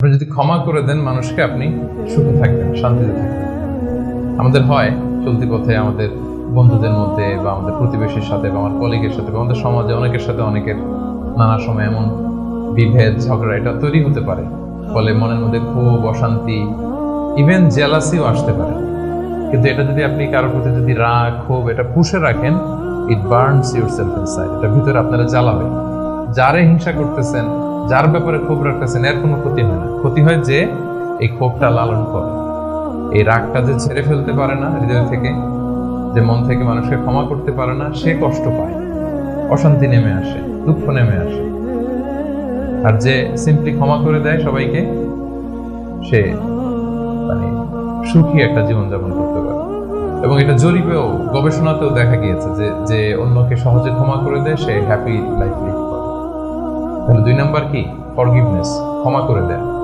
আপনি যদি ক্ষমা করে দেন মানুষকে, আপনি সুখে থাকবেন, শান্তিতে থাকবেন। আমাদের হয় চলতি পথে আমাদের বন্ধুদের মধ্যে বা আমাদের প্রতিবেশীর সাথে বা আমার কলিগের সাথে বা আমাদের সমাজে অনেকের সাথে অনেকের নানা সময় এমন বিভেদ ঝগড়া এটা তৈরি হতে পারে, ফলে মনের মধ্যে ক্ষোভ, অশান্তি, ইভেন জেলাসিও আসতে পারে। কিন্তু এটা যদি আপনি কারোর প্রতি যদি রাগ, ক্ষোভ এটা পুষে রাখেন, ইট বার্নস ইউর সেলফ ইনসাইড, এটা ভিতরে আপনারা জ্বালাবে। যারে হিংসা করতেছেন, যার ব্যাপারে ক্ষোভ রাখতেছেন, এর কোনো ক্ষতি হয় না। ক্ষতি হয় যে এই ক্ষোভটা লালন করে, এই রাগটা যে ছেড়ে ফেলতে পারে না হৃদয় থেকে, যে মন থেকে মানুষকে ক্ষমা করতে পারে না, সে কষ্ট পায়, অশান্তি নেমে আসে, দুঃখ নেমে আসে। আর যে সিম্পলি ক্ষমা করে দেয় সবাইকে, সে মানে সুখী একটা জীবনযাপন করতে পারে। এবং এটা জরিপেও, গবেষণাতেও দেখা গিয়েছে যে যে অন্যকে সহজে ক্ষমা করে দেয় সে হ্যাপি লাইফ লিড করে। তাহলে 2 নাম্বার কি? ফরগিভনেস, ক্ষমা করে দেয়।